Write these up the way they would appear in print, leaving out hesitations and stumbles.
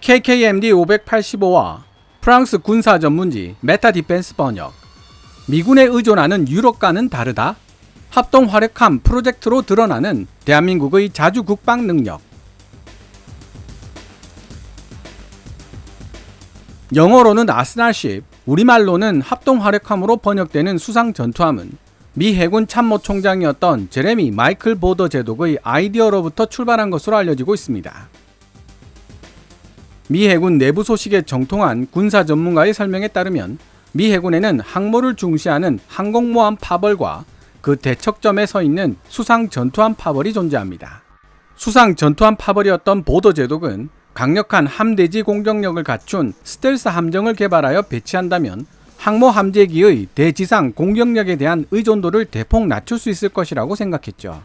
KKMD 585와 프랑스 군사 전문지 메타 디펜스 번역. 미군에 의존하는 유럽과는 다르다. 합동 화력함 프로젝트로 드러나는 대한민국의 자주 국방 능력. 영어로는 아스날십, 우리말로는 합동 화력함으로 번역되는 수상 전투함은 미 해군 참모총장이었던 제레미 마이클 보더 제독의 아이디어로부터 출발한 것으로 알려지고 있습니다. 미 해군 내부 소식에 정통한 군사 전문가의 설명에 따르면 미 해군에는 항모를 중시하는 항공모함 파벌과 그 대척점에 서 있는 수상 전투함 파벌이 존재합니다. 수상 전투함 파벌이었던 보더 제독은 강력한 함대지 공격력을 갖춘 스텔스 함정을 개발하여 배치한다면 항모 함재기의 대지상 공격력에 대한 의존도를 대폭 낮출 수 있을 것이라고 생각했죠.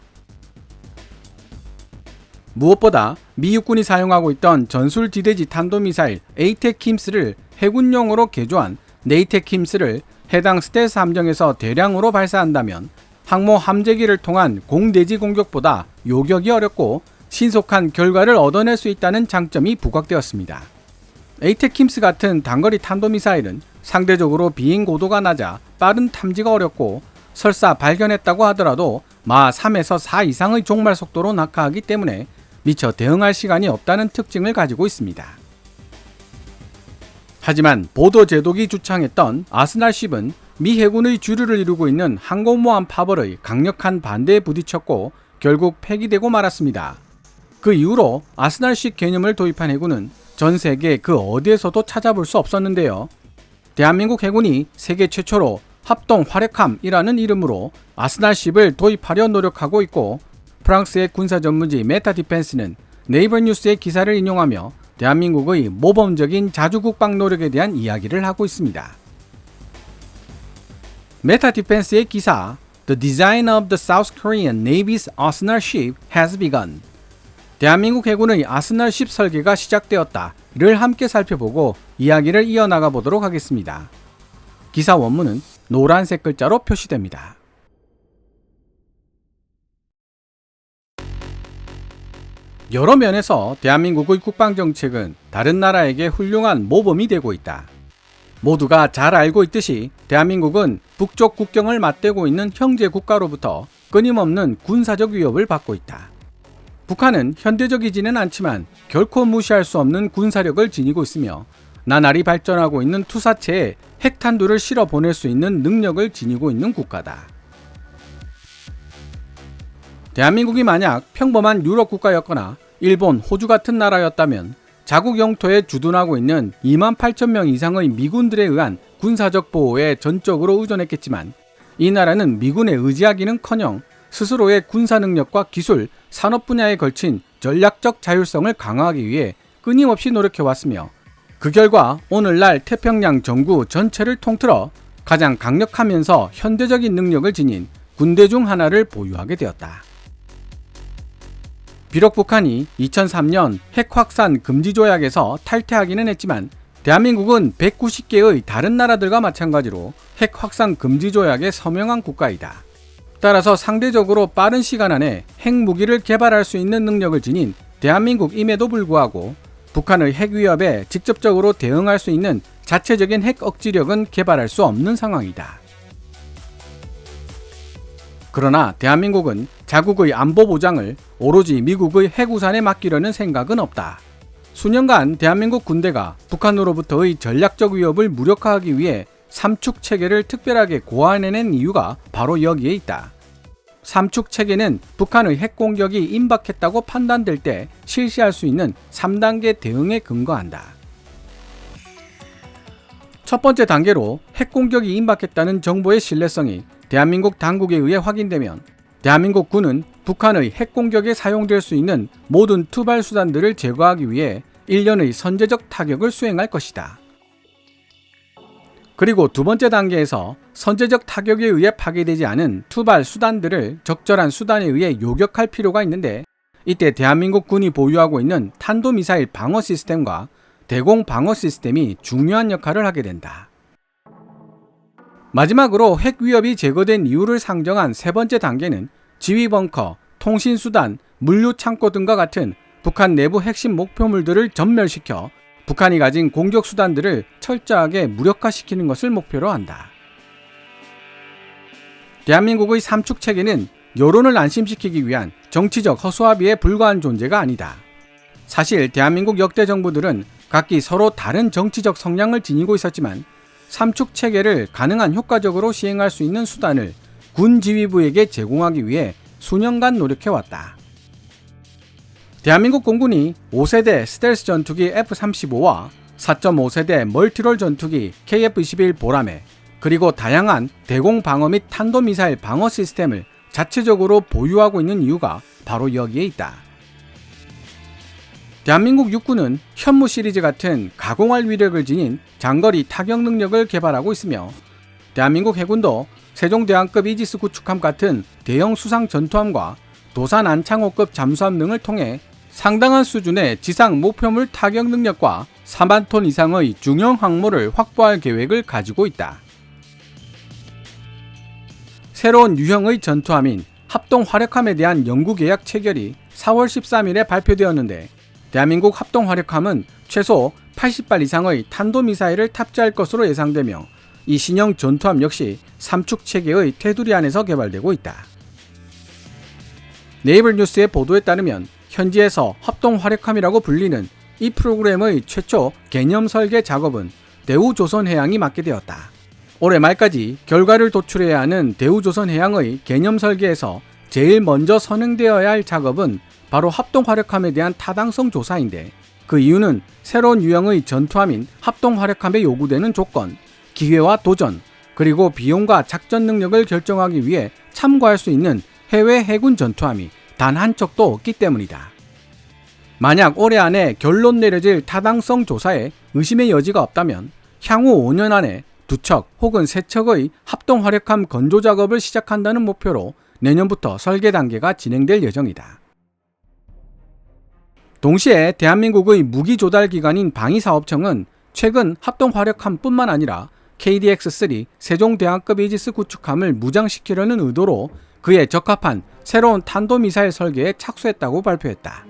무엇보다 미 육군이 사용하고 있던 전술지대지 탄도미사일 에이테킴스를 해군용으로 개조한 네이테킴스를 해당 스텔스 함정에서 대량으로 발사한다면 항모 함재기를 통한 공대지 공격보다 요격이 어렵고 신속한 결과를 얻어낼 수 있다는 장점이 부각되었습니다. 에이테킴스 같은 단거리 탄도미사일은 상대적으로 비행 고도가 낮아 빠른 탐지가 어렵고 설사 발견했다고 하더라도 마 3에서 4 이상의 종말 속도로 낙하하기 때문에 미처 대응할 시간이 없다는 특징을 가지고 있습니다. 하지만 보더 제독이 주창했던 아스날십은 미 해군의 주류를 이루고 있는 항공모함 파벌의 강력한 반대에 부딪혔고 결국 폐기되고 말았습니다. 그 이후로 아스날십 개념을 도입한 해군은 전 세계 그 어디에서도 찾아볼 수 없었는데요. 대한민국 해군이 세계 최초로 합동 화력함이라는 이름으로 아스날십을 도입하려 노력하고 있고, 프랑스의 군사 전문지 메타 디펜스는 네이버 뉴스의 기사를 인용하며 대한민국의 모범적인 자주 국방 노력에 대한 이야기를 하고 있습니다. 메타 디펜스의 기사 The design of the South Korean Navy's Arsenal Ship has begun. 대한민국 해군의 아스날십 설계가 시작되었다를 함께 살펴보고 이야기를 이어나가 보도록 하겠습니다. 기사 원문은 노란색 글자로 표시됩니다. 여러 면에서 대한민국의 국방정책은 다른 나라에게 훌륭한 모범이 되고 있다. 모두가 잘 알고 있듯이 대한민국은 북쪽 국경을 맞대고 있는 형제 국가로부터 끊임없는 군사적 위협을 받고 있다. 북한은 현대적이지는 않지만 결코 무시할 수 없는 군사력을 지니고 있으며 나날이 발전하고 있는 투사체에 핵탄두를 실어 보낼 수 있는 능력을 지니고 있는 국가다. 대한민국이 만약 평범한 유럽 국가였거나 일본, 호주 같은 나라였다면 자국 영토에 주둔하고 있는 28,000명 이상의 미군들에 의한 군사적 보호에 전적으로 의존했겠지만 이 나라는 미군에 의지하기는커녕 스스로의 군사 능력과 기술, 산업 분야에 걸친 전략적 자율성을 강화하기 위해 끊임없이 노력해왔으며 그 결과 오늘날 태평양 전구 전체를 통틀어 가장 강력하면서 현대적인 능력을 지닌 군대 중 하나를 보유하게 되었다. 비록 북한이 2003년 핵 확산 금지 조약에서 탈퇴하기는 했지만 대한민국은 190개의 다른 나라들과 마찬가지로 핵 확산 금지 조약에 서명한 국가이다. 따라서 상대적으로 빠른 시간 안에 핵무기를 개발할 수 있는 능력을 지닌 대한민국임에도 불구하고 북한의 핵 위협에 직접적으로 대응할 수 있는 자체적인 핵 억지력은 개발할 수 없는 상황이다. 그러나 대한민국은 자국의 안보 보장을 오로지 미국의 핵우산에 맡기려는 생각은 없다. 수년간 대한민국 군대가 북한으로부터의 전략적 위협을 무력화하기 위해 삼축 체계를 특별하게 고안해낸 이유가 바로 여기에 있다. 삼축 체계는 북한의 핵 공격이 임박했다고 판단될 때 실시할 수 있는 3단계 대응에 근거한다. 첫 번째 단계로 핵 공격이 임박했다는 정보의 신뢰성이 대한민국 당국에 의해 확인되면 대한민국 군은 북한의 핵 공격에 사용될 수 있는 모든 투발 수단들을 제거하기 위해 일련의 선제적 타격을 수행할 것이다. 그리고 두 번째 단계에서 선제적 타격에 의해 파괴되지 않은 투발 수단들을 적절한 수단에 의해 요격할 필요가 있는데 이때 대한민국 군이 보유하고 있는 탄도미사일 방어 시스템과 대공 방어 시스템이 중요한 역할을 하게 된다. 마지막으로 핵 위협이 제거된 이유를 상정한 세 번째 단계는 지휘 벙커, 통신수단, 물류 창고 등과 같은 북한 내부 핵심 목표물들을 전멸시켜 북한이 가진 공격 수단들을 철저하게 무력화시키는 것을 목표로 한다. 대한민국의 삼축 체계는 여론을 안심시키기 위한 정치적 허수아비에 불과한 존재가 아니다. 사실 대한민국 역대 정부들은 각기 서로 다른 정치적 성향을 지니고 있었지만 삼축 체계를 가능한 효과적으로 시행할 수 있는 수단을 군 지휘부에게 제공하기 위해 수년간 노력해왔다. 대한민국 공군이 5세대 스텔스 전투기 F-35와 4.5세대 멀티롤 전투기 KF-21 보라매, 그리고 다양한 대공 방어 및 탄도미사일 방어 시스템을 자체적으로 보유하고 있는 이유가 바로 여기에 있다. 대한민국 육군은 현무 시리즈 같은 가공할 위력을 지닌 장거리 타격 능력을 개발하고 있으며, 대한민국 해군도 세종대왕급 이지스 구축함 같은 대형 수상 전투함과 도산 안창호급 잠수함 등을 통해 상당한 수준의 지상 목표물 타격 능력과 4만 톤 이상의 중형 항모를 확보할 계획을 가지고 있다. 새로운 유형의 전투함인 합동화력함에 대한 연구계약 체결이 4월 13일에 발표되었는데, 대한민국 합동화력함은 최소 80발 이상의 탄도미사일을 탑재할 것으로 예상되며, 이 신형 전투함 역시 삼축 체계의 테두리 안에서 개발되고 있다. 네이버 뉴스의 보도에 따르면 현지에서 합동화력함이라고 불리는 이 프로그램의 최초 개념 설계 작업은 대우조선해양이 맡게 되었다. 올해 말까지 결과를 도출해야 하는 대우조선해양의 개념 설계에서 제일 먼저 선행되어야 할 작업은 바로 합동화력함에 대한 타당성 조사인데, 그 이유는 새로운 유형의 전투함인 합동화력함에 요구되는 조건, 기회와 도전, 그리고 비용과 작전 능력을 결정하기 위해 참고할 수 있는 해외 해군 전투함이 단 한 척도 없기 때문이다. 만약 올해 안에 결론 내려질 타당성 조사에 의심의 여지가 없다면 향후 5년 안에 2척 혹은 3척의 합동화력함 건조 작업을 시작한다는 목표로 내년부터 설계 단계가 진행될 예정이다. 동시에 대한민국의 무기 조달 기관인 방위사업청은 최근 합동화력함뿐만 아니라 KDX-3 세종대왕급 이지스 구축함을 무장시키려는 의도로 그에 적합한 새로운 탄도미사일 설계에 착수했다고 발표했다.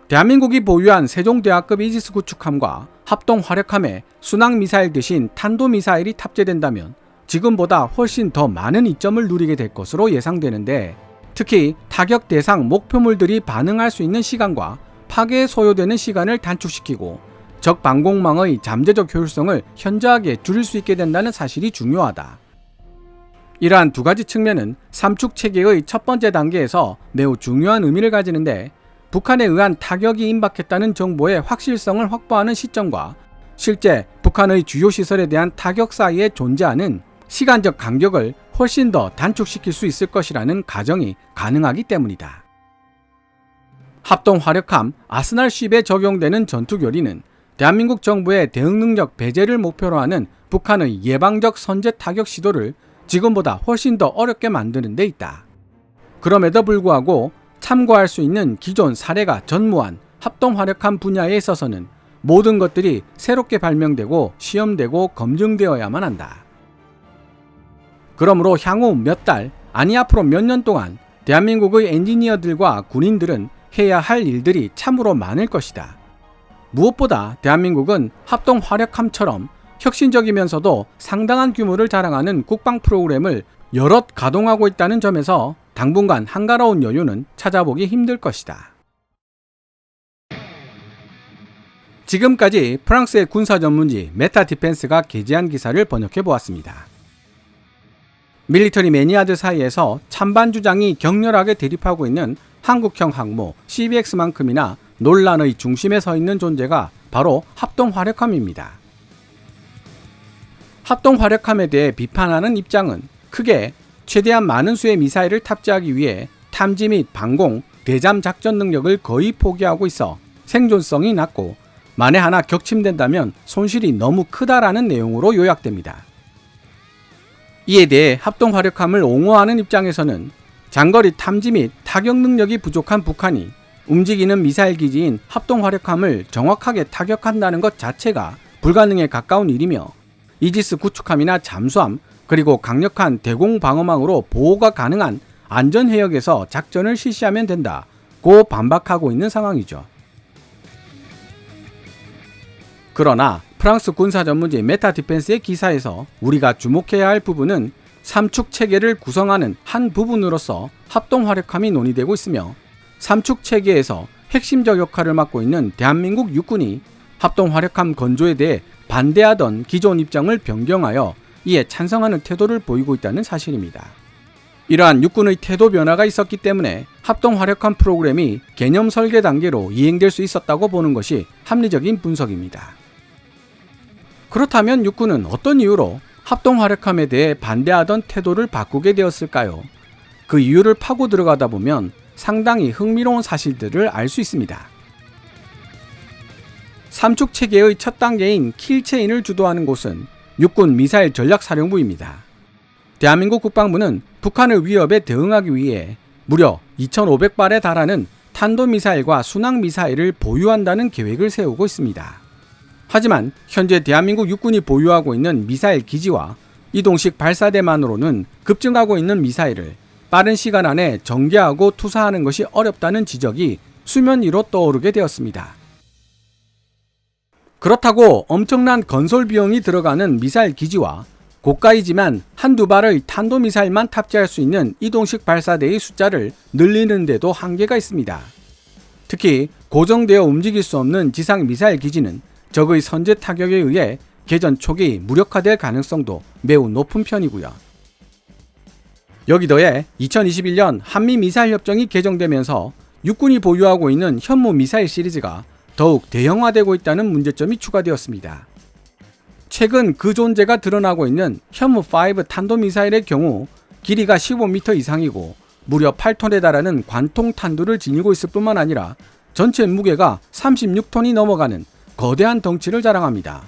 대한민국이 보유한 세종대왕급 이지스 구축함과 합동화력함에 순항미사일 대신 탄도미사일이 탑재된다면 지금보다 훨씬 더 많은 이점을 누리게 될 것으로 예상되는데, 특히 타격 대상 목표물들이 반응할 수 있는 시간과 파괴에 소요되는 시간을 단축시키고 적 방공망의 잠재적 효율성을 현저하게 줄일 수 있게 된다는 사실이 중요하다. 이러한 두 가지 측면은 삼축 체계의 첫 번째 단계에서 매우 중요한 의미를 가지는데, 북한에 의한 타격이 임박했다는 정보의 확실성을 확보하는 시점과 실제 북한의 주요 시설에 대한 타격 사이에 존재하는 시간적 간격을 훨씬 더 단축시킬 수 있을 것이라는 가정이 가능하기 때문이다. 합동화력함 아스날쉽에 적용되는 전투교리는 대한민국 정부의 대응 능력 배제를 목표로 하는 북한의 예방적 선제 타격 시도를 지금보다 훨씬 더 어렵게 만드는 데 있다. 그럼에도 불구하고 참고할 수 있는 기존 사례가 전무한 합동화력함 분야에 있어서는 모든 것들이 새롭게 발명되고 시험되고 검증되어야만 한다. 그러므로 향후 몇 달, 아니 앞으로 몇 년 동안 대한민국의 엔지니어들과 군인들은 해야 할 일들이 참으로 많을 것이다. 무엇보다 대한민국은 합동화력함처럼 혁신적이면서도 상당한 규모를 자랑하는 국방 프로그램을 여럿 가동하고 있다는 점에서 당분간 한가로운 여유는 찾아보기 힘들 것이다. 지금까지 프랑스의 군사 전문지 메타 디펜스가 게재한 기사를 번역해 보았습니다. 밀리터리 매니아들 사이에서 찬반 주장이 격렬하게 대립하고 있는 한국형 항모 CBX만큼이나 논란의 중심에 서 있는 존재가 바로 합동화력함입니다. 합동화력함에 대해 비판하는 입장은 크게 최대한 많은 수의 미사일을 탑재하기 위해 탐지 및 방공, 대잠 작전 능력을 거의 포기하고 있어 생존성이 낮고 만에 하나 격침된다면 손실이 너무 크다라는 내용으로 요약됩니다. 이에 대해 합동화력함을 옹호하는 입장에서는 장거리 탐지 및 타격 능력이 부족한 북한이 움직이는 미사일 기지인 합동화력함을 정확하게 타격한다는 것 자체가 불가능에 가까운 일이며, 이지스 구축함이나 잠수함 그리고 강력한 대공 방어망으로 보호가 가능한 안전 해역에서 작전을 실시하면 된다고 반박하고 있는 상황이죠. 그러나 프랑스 군사 전문지 메타디펜스의 기사에서 우리가 주목해야 할 부분은 삼축 체계를 구성하는 한 부분으로서 합동화력함이 논의되고 있으며, 삼축 체계에서 핵심적 역할을 맡고 있는 대한민국 육군이 합동화력함 건조에 대해 반대하던 기존 입장을 변경하여 이에 찬성하는 태도를 보이고 있다는 사실입니다. 이러한 육군의 태도 변화가 있었기 때문에 합동화력함 프로그램이 개념 설계 단계로 이행될 수 있었다고 보는 것이 합리적인 분석입니다. 그렇다면 육군은 어떤 이유로 합동화력함에 대해 반대하던 태도를 바꾸게 되었을까요? 그 이유를 파고 들어가다 보면 상당히 흥미로운 사실들을 알 수 있습니다. 삼축 체계의 첫 단계인 킬체인을 주도하는 곳은 육군 미사일 전략사령부입니다. 대한민국 국방부는 북한의 위협에 대응하기 위해 무려 2,500발에 달하는 탄도미사일과 순항미사일을 보유한다는 계획을 세우고 있습니다. 하지만 현재 대한민국 육군이 보유하고 있는 미사일 기지와 이동식 발사대만으로는 급증하고 있는 미사일을 빠른 시간 안에 전개하고 투사하는 것이 어렵다는 지적이 수면 위로 떠오르게 되었습니다. 그렇다고 엄청난 건설 비용이 들어가는 미사일 기지와 고가이지만 한두 발의 탄도미사일만 탑재할 수 있는 이동식 발사대의 숫자를 늘리는 데도 한계가 있습니다. 특히 고정되어 움직일 수 없는 지상 미사일 기지는 적의 선제 타격에 의해 개전 초기 무력화될 가능성도 매우 높은 편이고요. 여기 더해 2021년 한미 미사일 협정이 개정되면서 육군이 보유하고 있는 현무 미사일 시리즈가 더욱 대형화되고 있다는 문제점이 추가되었습니다. 최근 그 존재가 드러나고 있는 현무5 탄도미사일의 경우 길이가 15m 이상이고 무려 8톤에 달하는 관통 탄두를 지니고 있을 뿐만 아니라 전체 무게가 36톤이 넘어가는 거대한 덩치를 자랑합니다.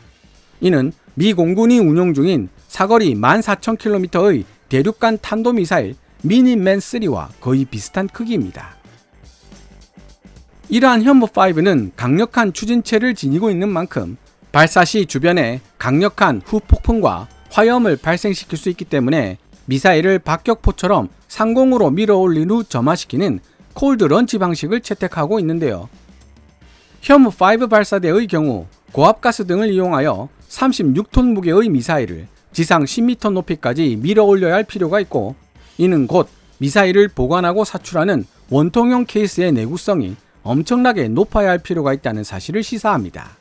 이는 미 공군이 운용 중인 사거리 14,000km의 대륙간 탄도미사일 미니맨3와 거의 비슷한 크기입니다. 이러한 현무5는 강력한 추진체를 지니고 있는 만큼 발사 시 주변에 강력한 후폭풍과 화염을 발생시킬 수 있기 때문에 미사일을 박격포처럼 상공으로 밀어올린 후 점화시키는 콜드 런치 방식을 채택하고 있는데요. 현무5 발사대의 경우 고압가스 등을 이용하여 36톤 무게의 미사일을 지상 10m 높이까지 밀어올려야 할 필요가 있고, 이는 곧 미사일을 보관하고 사출하는 원통형 케이스의 내구성이 엄청나게 높아야 할 필요가 있다는 사실을 시사합니다.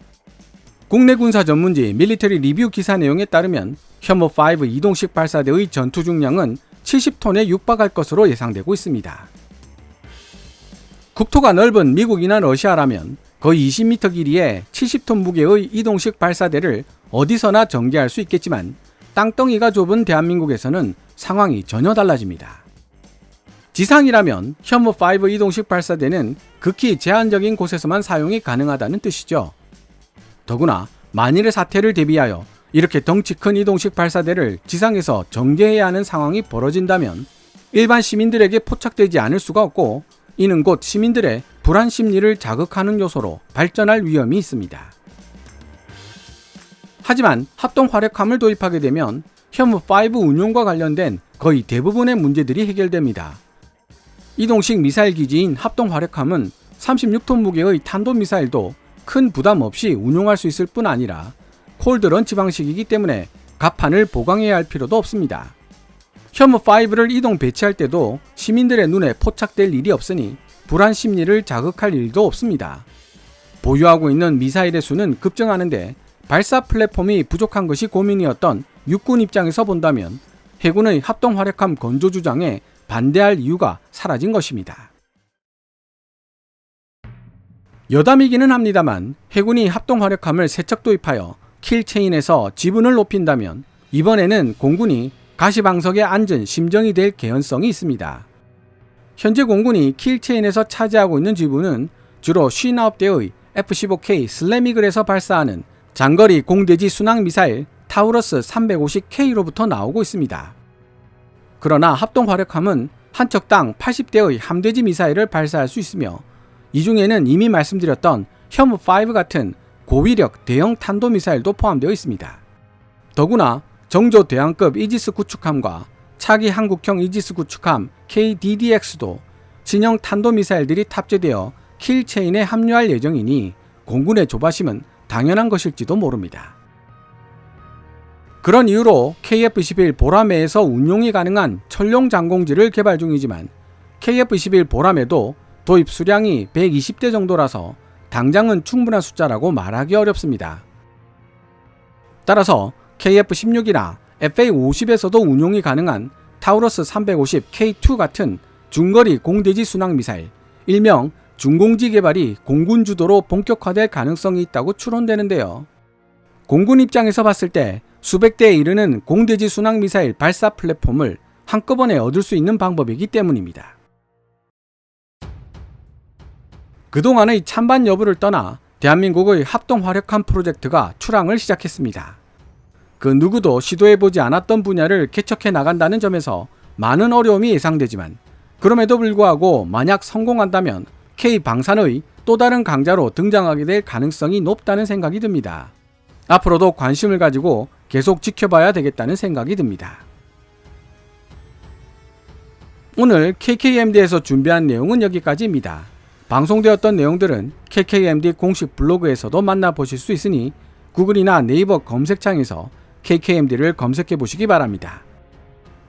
국내 군사 전문지 밀리터리 리뷰 기사 내용에 따르면 현무5 이동식 발사대의 전투 중량은 70톤에 육박할 것으로 예상되고 있습니다. 국토가 넓은 미국이나 러시아라면 거의 20m 길이의 70톤 무게의 이동식 발사대를 어디서나 전개할 수 있겠지만 땅덩이가 좁은 대한민국에서는 상황이 전혀 달라집니다. 지상이라면 현무5 이동식 발사대는 극히 제한적인 곳에서만 사용이 가능하다는 뜻이죠. 더구나 만일의 사태를 대비하여 이렇게 덩치 큰 이동식 발사대를 지상에서 전개해야 하는 상황이 벌어진다면 일반 시민들에게 포착되지 않을 수가 없고, 이는 곧 시민들의 불안 심리를 자극하는 요소로 발전할 위험이 있습니다. 하지만 합동화력함을 도입하게 되면 현무5 운용과 관련된 거의 대부분의 문제들이 해결됩니다. 이동식 미사일 기지인 합동화력함은 36톤 무게의 탄도미사일도 큰 부담 없이 운용할 수 있을 뿐 아니라 콜드 런치 방식이기 때문에 갑판을 보강해야 할 필요도 없습니다. 현무5를 이동 배치할 때도 시민들의 눈에 포착될 일이 없으니 불안 심리를 자극할 일도 없습니다. 보유하고 있는 미사일의 수는 급증하는데 발사 플랫폼이 부족한 것이 고민이었던 육군 입장에서 본다면 해군의 합동화력함 건조 주장에 반대할 이유가 사라진 것입니다. 여담이기는 합니다만 해군이 합동화력함을 세척 도입하여 킬체인에서 지분을 높인다면 이번에는 공군이 가시방석에 앉은 심정이 될 개연성이 있습니다. 현재 공군이 킬체인에서 차지하고 있는 지분은 주로 59대의 F-15K 슬래미글에서 발사하는 장거리 공대지 순항미사일 타우러스 350K로부터 나오고 있습니다. 그러나 합동화력함은 한 척당 80대의 함대지 미사일을 발사할 수 있으며, 이 중에는 이미 말씀드렸던 현무5 같은 고위력 대형 탄도미사일도 포함되어 있습니다. 더구나 정조 대항급 이지스 구축함과 차기 한국형 이지스 구축함 KDDX도 진영 탄도미사일들이 탑재되어 킬체인에 합류할 예정이니 공군의 조바심은 당연한 것일지도 모릅니다. 그런 이유로 KF-21 보라매에서 운용이 가능한 천룡 장공지를 개발 중이지만 KF-21 보라매도 도입 수량이 120대 정도라서 당장은 충분한 숫자라고 말하기 어렵습니다. 따라서 KF-16이나 FA-50에서도 운용이 가능한 타우러스 350K2 같은 중거리 공대지 순항 미사일, 일명 중공지 개발이 공군 주도로 본격화될 가능성이 있다고 추론되는데요. 공군 입장에서 봤을 때 수백 대에 이르는 공대지 순항 미사일 발사 플랫폼을 한꺼번에 얻을 수 있는 방법이기 때문입니다. 그동안의 찬반 여부를 떠나 대한민국의 합동화력함 프로젝트가 출항을 시작했습니다. 그 누구도 시도해보지 않았던 분야를 개척해 나간다는 점에서 많은 어려움이 예상되지만 그럼에도 불구하고 만약 성공한다면 K방산의 또 다른 강자로 등장하게 될 가능성이 높다는 생각이 듭니다. 앞으로도 관심을 가지고 계속 지켜봐야 되겠다는 생각이 듭니다. 오늘 KKMD에서 준비한 내용은 여기까지입니다. 방송되었던 내용들은 KKMD 공식 블로그에서도 만나보실 수 있으니 구글이나 네이버 검색창에서 KKMD를 검색해 보시기 바랍니다.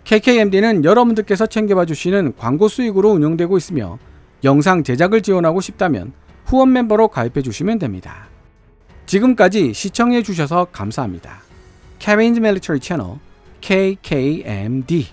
KKMD는 여러분들께서 챙겨봐 주시는 광고 수익으로 운영되고 있으며 영상 제작을 지원하고 싶다면 후원 멤버로 가입해 주시면 됩니다. 지금까지 시청해 주셔서 감사합니다. Kevin's Military Channel KKMD